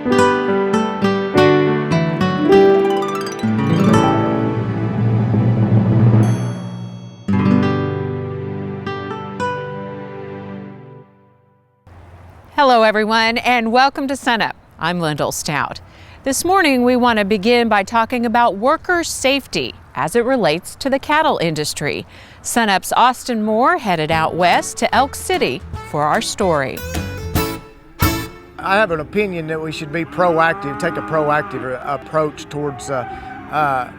Hello everyone and welcome to Sunup. I'm Lyndall Stout. This morning we want to begin by talking about worker safety as it relates to the cattle industry. Sunup's Austin Moore headed out west to Elk City for our story. I have an opinion that we should be proactive, take a proactive approach towards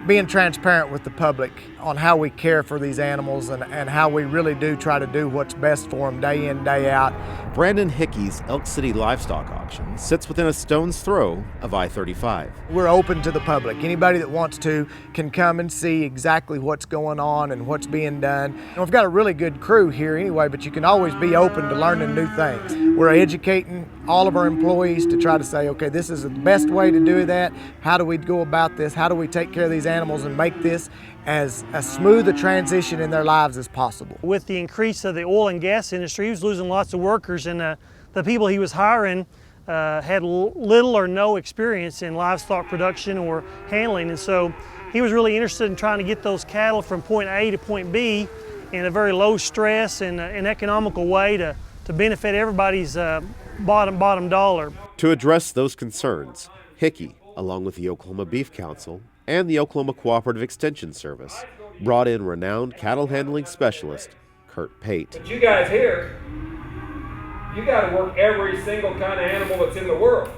being transparent with the public on how we care for these animals and how we really do try to do what's best for them day in, day out. Brandon Hickey's Elk City Livestock Auction sits within a stone's throw of I-35. We're open to the public. Anybody that wants to can come and see exactly what's going on and what's being done. And we've got a really good crew here anyway, but you can always be open to learning new things. We're educating all of our employees to try to say, okay, this is the best way to do that. How do we go about this? How do we take care of these animals and make this as smooth a transition in their lives as possible? With the increase of the oil and gas industry, he was losing lots of workers, and the people he was hiring had little or no experience in livestock production or handling, and so he was really interested in trying to get those cattle from point A to point B in a very low stress and an economical way to benefit everybody's bottom dollar. To address those concerns, Hickey, along with the Oklahoma Beef Council and the Oklahoma Cooperative Extension Service, brought in renowned cattle handling specialist Curt Pate. But you guys here, you got to work every single kind of animal that's in the world.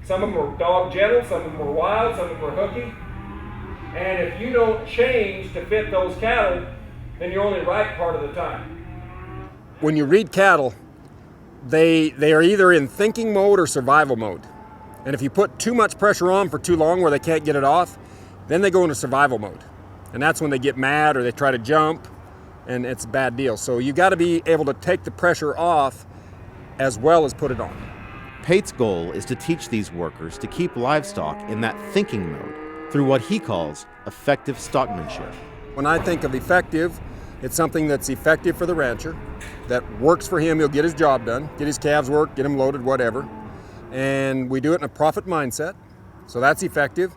Some of them are dog gentle, some of them are wild, some of them are hooky. And if you don't change to fit those cattle, then you're only right part of the time. When you read cattle, they are either in thinking mode or survival mode. And if you put too much pressure on for too long where they can't get it off, then they go into survival mode. And that's when they get mad or they try to jump, and it's a bad deal. So you got to be able to take the pressure off as well as put it on. Pate's goal is to teach these workers to keep livestock in that thinking mode through what he calls effective stockmanship. When I think of effective, it's something that's effective for the rancher, that works for him. He'll get his job done, get his calves worked, get them loaded, whatever. And we do it in a profit mindset, so that's effective.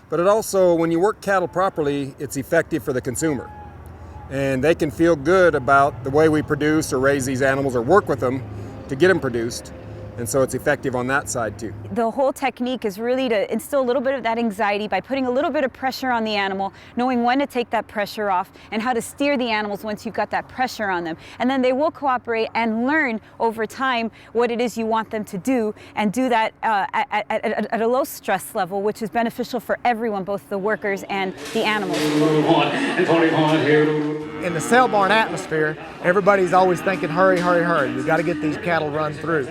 But it also, when you work cattle properly, it's effective for the consumer. And they can feel good about the way we produce or raise these animals or work with them to get them produced. And so it's effective on that side too. The whole technique is really to instill a little bit of that anxiety by putting a little bit of pressure on the animal, knowing when to take that pressure off and how to steer the animals once you've got that pressure on them. And then they will cooperate and learn over time what it is you want them to do, and do that at a low stress level, which is beneficial for everyone, both the workers and the animals. In the sale barn atmosphere, everybody's always thinking, hurry, hurry, hurry. You've got to get these cattle run through.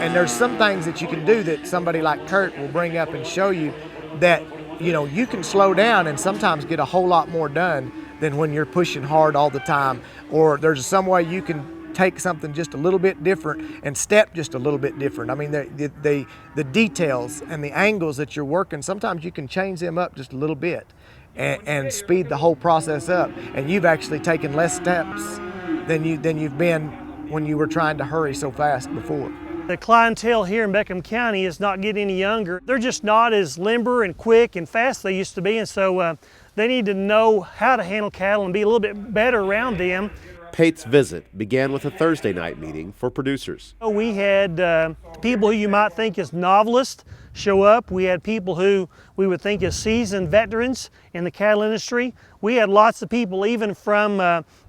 And there's some things that you can do that somebody like Curt will bring up and show you that, you know, you can slow down and sometimes get a whole lot more done than when you're pushing hard all the time. Or there's some way you can take something just a little bit different and step just a little bit different. I mean, the details and the angles that you're working, sometimes you can change them up just a little bit and speed the whole process up. And you've actually taken less steps than you've been when you were trying to hurry so fast before. The clientele here in Beckham County is not getting any younger. They're just not as limber and quick and fast as they used to be, and so they need to know how to handle cattle and be a little bit better around them. Pate's visit began with a Thursday night meeting for producers. We had people who you might think is novelists show up. We had people who we would think is seasoned veterans in the cattle industry. We had lots of people even from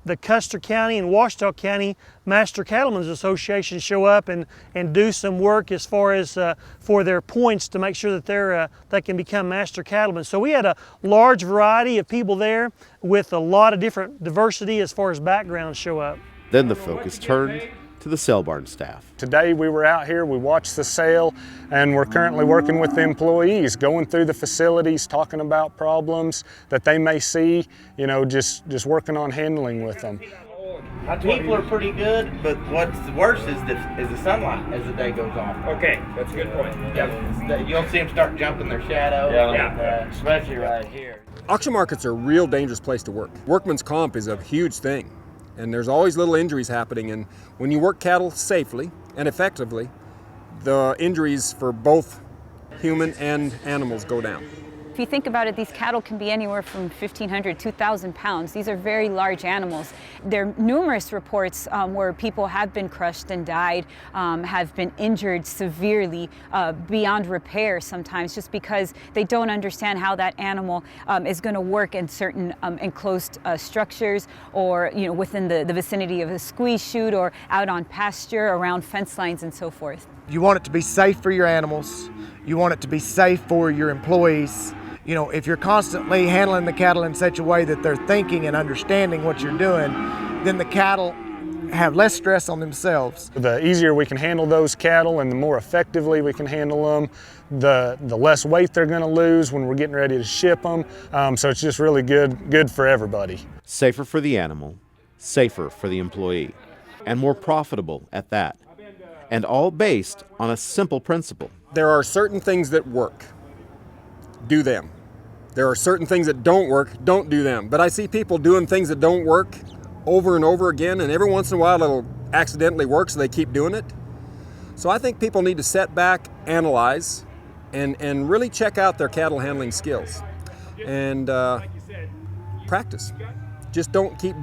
the Custer County and Ouachita County Master Cattlemen's Association show up and do some work as far as for their points to make sure that they can become master cattlemen. So we had a large variety of people there with a lot of different diversity as far as backgrounds show up. Then the focus turned to the sale barn staff. Today we were out here, we watched the sale, and we're currently working with the employees, going through the facilities, talking about problems that they may see, you know, just working on handling with them. People are pretty good, but what's worse is the sunlight as the day goes on. Okay, that's a good point. Yep. You'll see them start jumping their shadow, and, especially right here. Auction markets are a real dangerous place to work. Workman's comp is a huge thing, and there's always little injuries happening, and when you work cattle safely and effectively, the injuries for both human and animals go down. If you think about it, these cattle can be anywhere from 1,500 to 2,000 pounds. These are very large animals. There are numerous reports where people have been crushed and died, have been injured severely beyond repair sometimes, just because they don't understand how that animal is going to work in certain enclosed structures, or within the vicinity of a squeeze chute, or out on pasture, around fence lines and so forth. You want it to be safe for your animals. You want it to be safe for your employees. If you're constantly handling the cattle in such a way that they're thinking and understanding what you're doing, then the cattle have less stress on themselves. The easier we can handle those cattle and the more effectively we can handle them, the less weight they're going to lose when we're getting ready to ship them. So it's just really good for everybody. Safer for the animal, safer for the employee, and more profitable at that. And all based on a simple principle. There are certain things that work. Do them. There are certain things that don't work. Don't do them. But I see people doing things that don't work over and over again, and every once in a while it'll accidentally work, so they keep doing it. So I think people need to set back, analyze, and really check out their cattle handling skills and practice. Just don't keep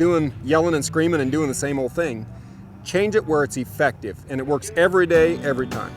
yelling and screaming and doing the same old thing. Change it where it's effective, and it works every day, every time.